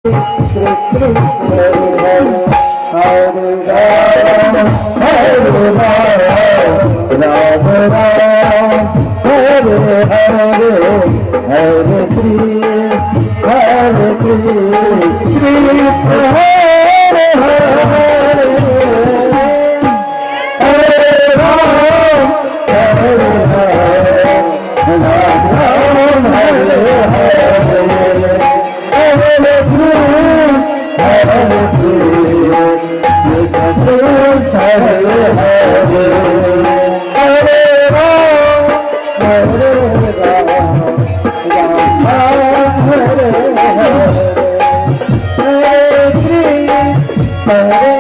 Krishna Hare Hare Ram Hare Ram Ram Ram Hare Hare Hare Krishna Krishna Hare Hare Hare Ram Hare Ram Ram Ram Hare Hare Hare